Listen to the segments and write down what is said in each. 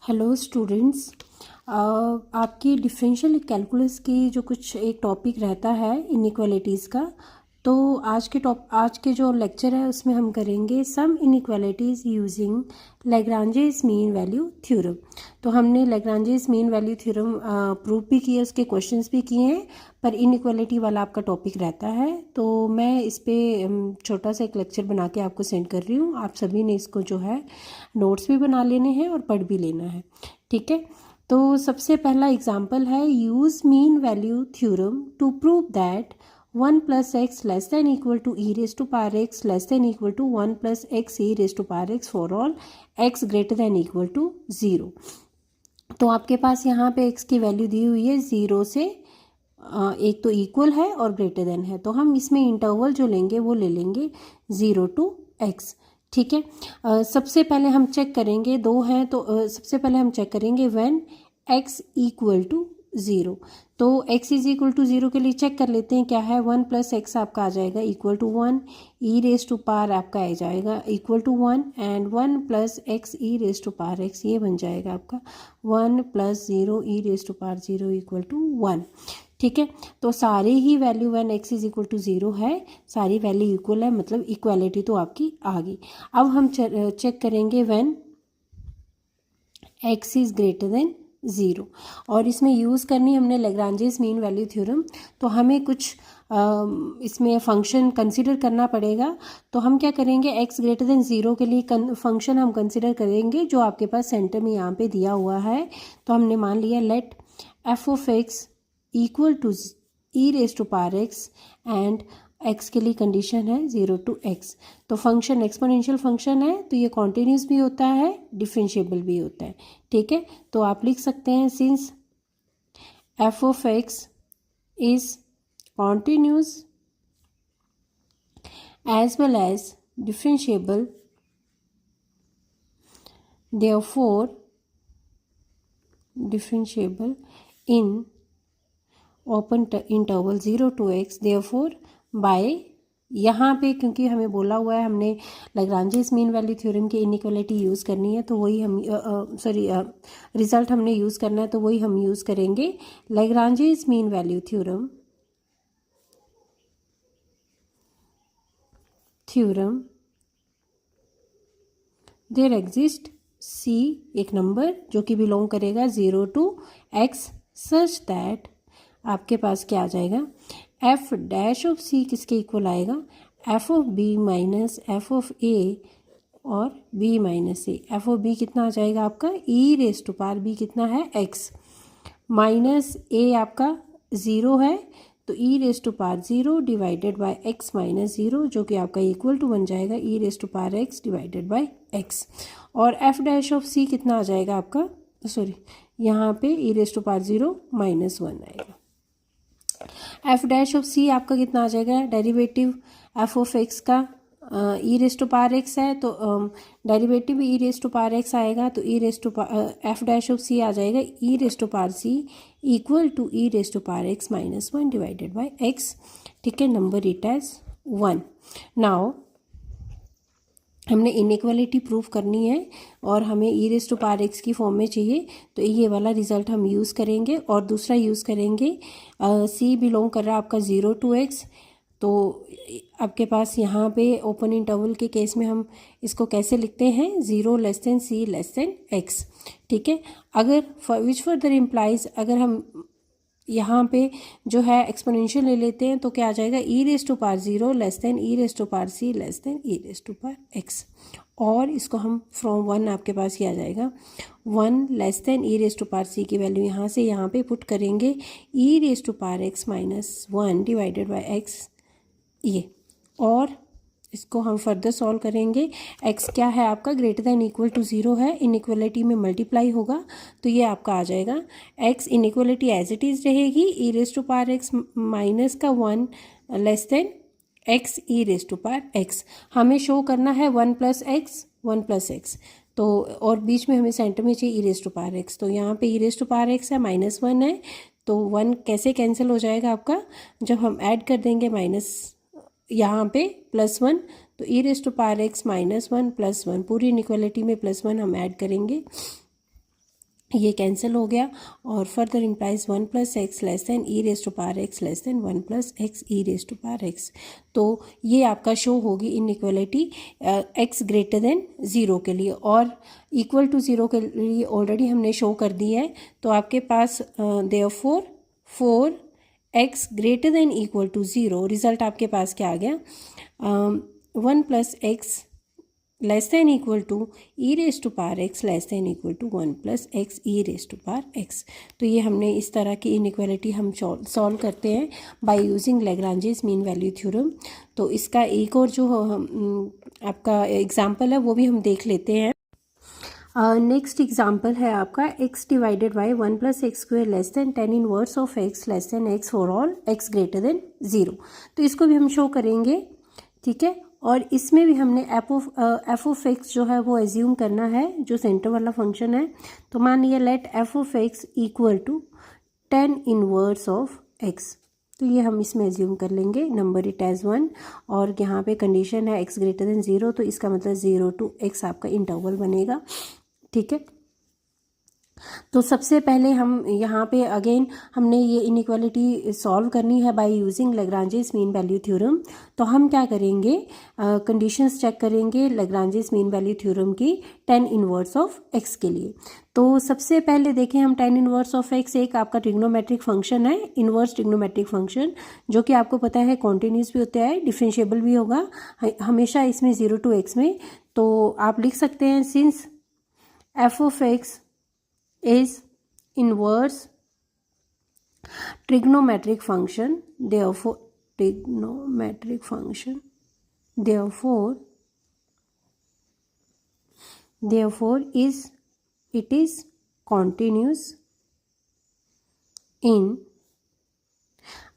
Hello students. आपकी differential calculus की जो कुछ एक टॉपिक रहता है इनइक्वालिटीज़ का, तो आज के जो लेक्चर है उसमें हम करेंगे some inequalities using Lagrange's mean value theorem. तो हमने Lagrange's mean value theorem prove भी किए, उसके क्वेश्चंस भी किए हैं, पर इनइक्वालिटी वाला आपका टॉपिक रहता है। तो मैं इस पर छोटा सा एक लेक्चर बना के आपको सेंड कर रही हूँ। आप सभी ने इसको जो है नोट्स भी बना लेने हैं और पढ़ भी लेना है, ठीक है। तो सबसे पहला एग्जाम्पल है, use mean value theorem to prove that 1 plus x less than equal to e raise to power x less than equal to 1 plus x e raise to power x for all x greater than equal to 0। तो आपके पास यहाँ पे x की value दी हुई है 0 से एक तो इक्वल है और ग्रेटर देन है, तो हम इसमें इंटरवल जो लेंगे वो ले लेंगे 0 टू x, ठीक है। सबसे पहले हम चेक करेंगे, दो हैं तो सबसे पहले हम चेक करेंगे व्हेन x इक्वल टू 0। तो x इज इक्वल टू 0 के लिए चेक कर लेते हैं क्या है। 1 प्लस एक्स आपका आ जाएगा equal to 1, e raise to power आपका आ जाएगा equal to 1 and 1 plus x e raise to power x, ये बन जाएगा आपका 1 plus 0 e raise to power 0 equal to 1, ठीक है। तो सारी ही value when x is equal to 0 है, सारी वैल्यू इक्वल है, मतलब इक्वालिटी तो आपकी आ गई। अब हम चेक करेंगे when x is greater than 0, और इसमें यूज़ करनी हमने लैग्रांजेस मीन वैल्यू थ्योरम। तो हमें कुछ इसमें फंक्शन कंसिडर करना पड़ेगा। तो हम क्या करेंगे, x ग्रेटर देन 0 के लिए फंक्शन हम कंसिडर करेंगे जो आपके पास सेंटर में यहाँ पे दिया हुआ है। तो हमने मान लिया let f of x equal to e raise to power x and x के लिए कंडीशन है 0 टू x। तो फंक्शन एक्सपोनेंशियल फंक्शन है, तो ये कॉन्टिन्यूस भी होता है, डिफरेंशिएबल भी होता है, ठीक है। तो आप लिख सकते हैं since f of x is continuous as well as differentiable, therefore differentiable in open interval 0 to x, therefore by, यहाँ पे क्योंकि हमें बोला हुआ है हमने लैग्रांजेस मीन वैल्यू थ्योरम की इनइक्वालिटी यूज़ करनी है, तो वही हम रिजल्ट हमने यूज़ करना है, तो वही हम यूज़ करेंगे Lagrange's mean value theorem there exist c एक नंबर जो कि बिलोंग करेगा 0 टू x सच दैट आपके पास क्या आ जाएगा, f डैश ऑफ c किसके इक्वल आएगा, f of b minus f of a और b minus a। f of b कितना आ जाएगा आपका, e raise to power b कितना है x, माइनस a आपका 0 है, तो e raise to power 0 divided by x minus 0, जो कि आपका इक्वल टू बन जाएगा e raise to power x divided by x। और f डैश ऑफ c कितना आ जाएगा आपका, सॉरी यहाँ पे e raise to power 0 minus 1 आएगा। f डैश ऑफ c आपका कितना आ जाएगा, डेरिवेटिव f ऑफ x का e raise to power x है, तो derivative e raise to power x आएगा, तो e raise to f dash of c आ जाएगा e raise to power c equal to e raise to power x minus 1 divided by x, ठीक है। Number it as 1। Now हमने inequality proof करनी है और हमें e raise to power x की फॉर्म में चाहिए, तो ये वाला रिजल्ट हम यूज़ करेंगे। और दूसरा यूज़ करेंगे सी बिलोंग कर रहा है आपका 0 टू एक्स, तो आपके पास यहाँ पे ओपन इंटरवल के केस में हम इसको कैसे लिखते हैं, 0 लेस देन सी लेस देन एक्स, ठीक है। अगर विच फर्दर इम्प्लाइज, अगर हम यहाँ पे जो है एक्सपोनेंशियल ले लेते हैं तो क्या आ जाएगा, e raise to power 0 less than e raise to power c less than e raise to power x. और इसको हम फ्रॉम 1 आपके पास ये आ जाएगा 1 less than e raise to power c की वैल्यू यहाँ से यहाँ पे पुट करेंगे e raise to power x minus 1 divided by x, ये। और इसको हम फर्दर सॉल्व करेंगे, x क्या है आपका, ग्रेटर देन इक्वल टू 0 है, इनइक्वालिटी में मल्टीप्लाई होगा, तो ये आपका आ जाएगा x inequality as it is रहेगी, e raise to power x minus का 1 less than x e raise to power x। हमें शो करना है 1 प्लस x, तो और बीच में हमें सेंटर में चाहिए ई रेज टू पावर x, तो यहाँ पे ई रेज टू पावर x है, माइनस 1 है, तो 1 कैसे कैंसिल हो जाएगा आपका, जब हम ऐड कर देंगे माइनस यहाँ पे +1, तो ई रेज टू पावर एक्स -1 +1, पूरी इनइक्वालिटी में +1 हम ऐड करेंगे, ये कैंसिल हो गया और further implies 1 + x less than e raise to power x less than 1 + x e raise to power x. तो ये आपका शो होगी इनइक्वालिटी x ग्रेटर देन 0 के लिए, और इक्वल टू 0 के लिए ऑलरेडी हमने शो कर दी है। तो आपके पास therefore 4x greater than equal to 0, result आपके पास क्या आ गया, 1 + x less than equal to e raise to power x less than equal to 1 + x e raise to power x. तो ये हमने इस तरह की इनइक्वालिटी हम सॉल्व करते हैं by using Lagrange's mean value theorem. तो इसका एक और जो आपका एग्जांपल है वो भी हम देख लेते हैं। नेक्स्ट एग्जांपल है आपका x divided bye 1 + x² less than 10 inverse of x less than x for all x greater than 0। तो इसको भी हम शो करेंगे, ठीक है। और इसमें भी हमने एफ ऑफ एक्स जो है वो एज्यूम करना है, जो सेंटर वाला फंक्शन है। तो मान लिया let f of x equal to 10 inverse of x. तो ये हम इसमें एज्यूम कर लेंगे, नंबर इट एज 1, और यहाँ पे कंडीशन है x ग्रेटर देन 0, तो इसका मतलब 0 to x आपका इंटरवल बनेगा, ठीक है। तो सबसे पहले हम यहाँ पे अगेन हमने ये इनइक्वालिटी सॉल्व करनी है by using Lagrange's mean value theorem. तो हम क्या करेंगे, कंडीशंस चेक करेंगे लैग्रांजेस मीन वैल्यू थ्योरम की 10 इनवर्स ऑफ x के लिए। तो सबसे पहले देखें हम 10 इनवर्स ऑफ x एक आपका ट्रिग्नोमेट्रिक फंक्शन है, इनवर्स ट्रिग्नोमेट्रिक फंक्शन, जो कि आपको पता है कॉन्टिन्यूस भी होता है, डिफरेंशिएबल भी होगा हमेशा इसमें 0 to x में। तो आप लिख सकते हैं since f of x is inverse trigonometric function, therefore is it is continuous in,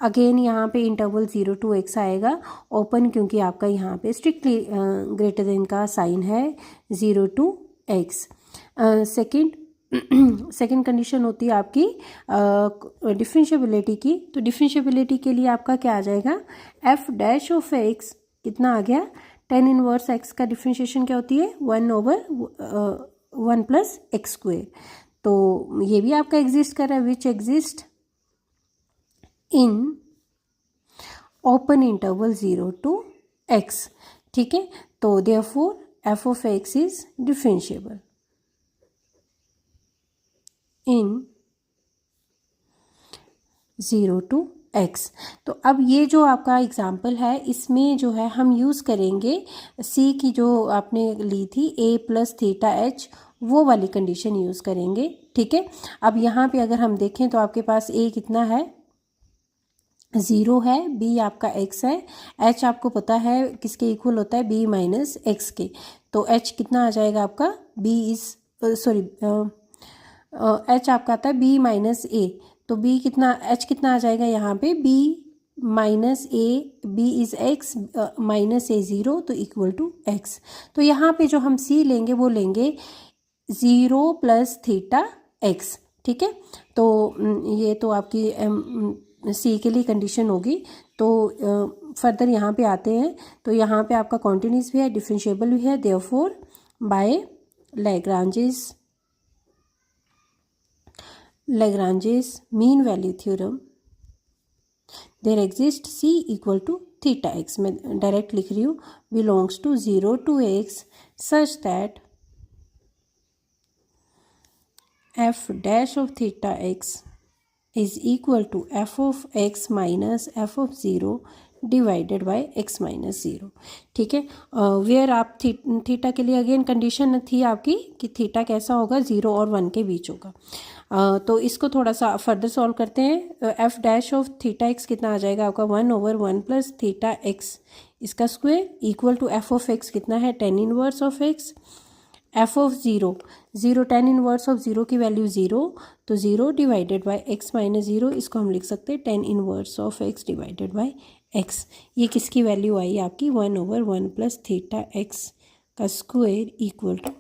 again यहाँ पे इंटरवल 0 to x आएगा, ओपन क्योंकि आपका यहाँ पे स्ट्रिक्टली ग्रेटर देन का साइन है 0 to x। सेकेंड कंडीशन होती है आपकी डिफरेंशिएबिलिटी की। तो डिफरेंशिएबिलिटी के लिए आपका क्या आ जाएगा, एफ डैश ऑफ एक्स कितना आ गया, 10 इनवर्स एक्स का डिफरेंशिएशन क्या होती है 1/1 + x²। तो ये भी आपका एग्जिस्ट कर रहा है, which exist in open interval 0 to x, ठीक है। तो therefore F of x is differentiable in 0 to x। तो अब ये जो आपका एग्जाम्पल है इसमें जो है हम यूज़ करेंगे c की जो आपने ली थी a + θh, वो वाली कंडीशन यूज़ करेंगे, ठीक है। अब यहाँ पे अगर हम देखें तो आपके पास a कितना है 0 है, b आपका x है, h आपको पता है किसके इक्वल होता है b - x के। तो h कितना आ जाएगा आपका h आपका आता है b - a। तो b कितना, h कितना आ जाएगा यहाँ पे b - a, b is x - a 0, तो इक्वल टू x। तो यहाँ पे जो हम c लेंगे वो लेंगे 0 + θx, ठीक है। तो ये तो आपकी c के लिए कंडीशन होगी। तो फर्दर यहाँ पे आते हैं, तो यहाँ पे आपका कॉन्टिन्यूस भी है, डिफरेंशिएबल भी है, therefore by Lagrange's mean value theorem there exists c equal to θx, मैं डायरेक्ट लिख रही हूँ, belongs to 0 to x such that f dash of θx is equal to f of x minus f of 0 divided by x - 0, ठीक है। Where आप theta के लिए again condition थी आपकी कि थीटा कैसा होगा, 0 और 1 के बीच होगा। तो इसको थोड़ा सा फर्दर सॉल्व करते हैं। एफ डैश ऑफ θx कितना आ जाएगा आपका 1/1 + θx इसका square equal to f of x कितना है 10 inverse of x, f of 0 10 inverse of 0 की वैल्यू 0, तो 0 डिवाइडेड बाय x - 0, इसको हम लिख सकते हैं 10 inverse of x divided by x। ये किसकी वैल्यू आई आपकी 1/1 + θx का स्क्वायर इक्वल टू,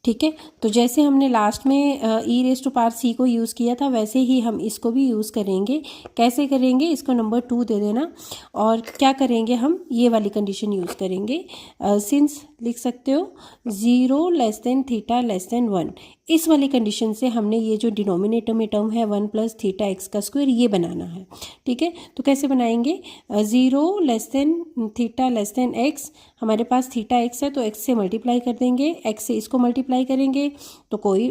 ठीक है। तो जैसे हमने लास्ट में ई रेज़ टू पावर सी को यूज़ किया था, वैसे ही हम इसको भी यूज़ करेंगे। कैसे करेंगे, इसको नंबर 2 दे देना और क्या करेंगे, हम ये वाली कंडीशन यूज़ करेंगे। सिंस लिख सकते हो 0 less then theta less than 1, इस वाली कंडीशन से हमने ये जो डिनोमिनेटर में टर्म है 1 प्लस थीटा एक्स का स्क्वायर ये बनाना है। ठीक है, तो कैसे बनाएंगे, 0 less then theta less than x, हमारे पास थीटा एक्स है तो एक्स से मल्टीप्लाई कर देंगे, एक्स से इसको मल्टीप्लाई करेंगे तो कोई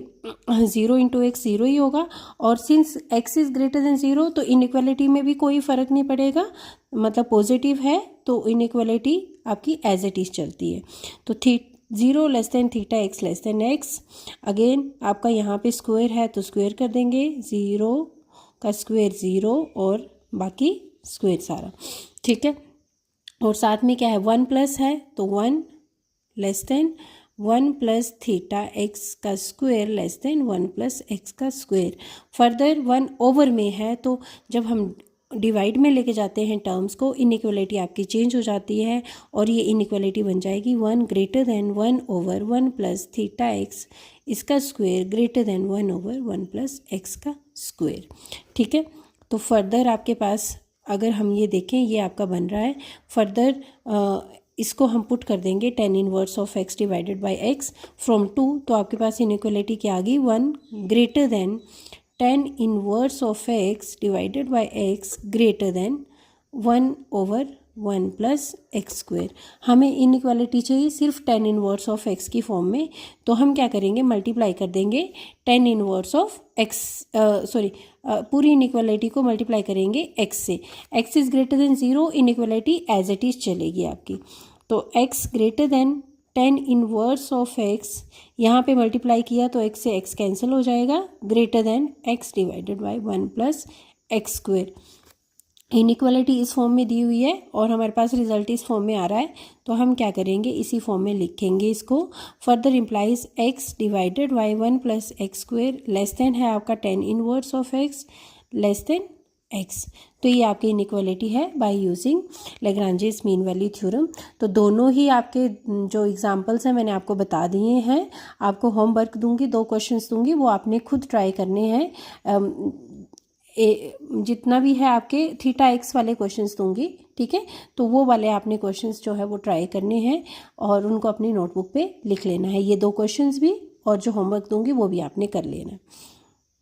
0 इंटू एक्स 0 ही होगा। और since x is greater than 0 तो इनइक्वालिटी में भी कोई फ़र्क नहीं पड़ेगा, मतलब पॉजिटिव है तो इनइक्वालिटी आपकी एज इट इज़ चलती है। तो 0 less then theta x less then x, again आपका यहाँ पे स्क्वायर है तो स्क्वायर कर देंगे, 0 का स्क्वायर 0 और बाकी स्क्वायर सारा। ठीक है, और साथ में क्या है, 1 प्लस है तो 1 less than 1 plus theta x का square less than 1 plus x का स्क्वायर। फर्दर 1 ओवर में है तो जब हम डिवाइड में लेके जाते हैं टर्म्स को, इनइक्वालिटी आपकी चेंज हो जाती है और ये इनइक्वालिटी बन जाएगी 1 greater than 1 over 1 plus theta x इसका square greater than 1 over 1 plus x का स्क्वायर। ठीक है, तो फर्दर आपके पास अगर हम ये देखें, ये आपका बन रहा है। फर्दर इसको हम पुट कर देंगे tan inverse of x divided by x from 2, तो आपके पास इनइक्वालिटी क्या आ गई, 1 greater then tan inverse of x divided by x greater than 1 over 1 plus x square. हमें इनइक्वालिटी चाहिए सिर्फ tan इनवर्स ऑफ x की फॉर्म में, तो हम क्या करेंगे, मल्टीप्लाई कर देंगे tan इनवर्स ऑफ x, पूरी इनइक्वालिटी को मल्टीप्लाई करेंगे x से। x is greater than 0, inequality as it is चलेगी आपकी। तो x greater than tan inverse of x, यहाँ पे मल्टीप्लाई किया तो x से x कैंसिल हो जाएगा, greater than x divided bye 1 plus x square. Inequality इस फॉर्म में दी हुई है और हमारे पास रिजल्ट इस फॉर्म में आ रहा है, तो हम क्या करेंगे, इसी फॉर्म में लिखेंगे इसको। Further implies x divided bye 1 plus x square less then है आपका tan inverse of x less than x। तो ये आपकी इनइक्वालिटी है by using Lagrange's mean value theorem. तो दोनों ही आपके जो एग्जांपल्स हैं मैंने आपको बता दिए हैं। आपको होमवर्क दूंगी, 2 क्वेश्चंस दूंगी, वो आपने खुद ट्राई करने हैं। जितना भी है आपके थीटा एक्स वाले क्वेश्चंस दूंगी, ठीक है, तो वो वाले आपने क्वेश्चंस जो है वो ट्राई करने हैं और उनको अपनी नोटबुक पे लिख लेना है। ये 2 क्वेश्चंस भी और जो होमवर्क दूंगी वो भी आपने कर लेना है।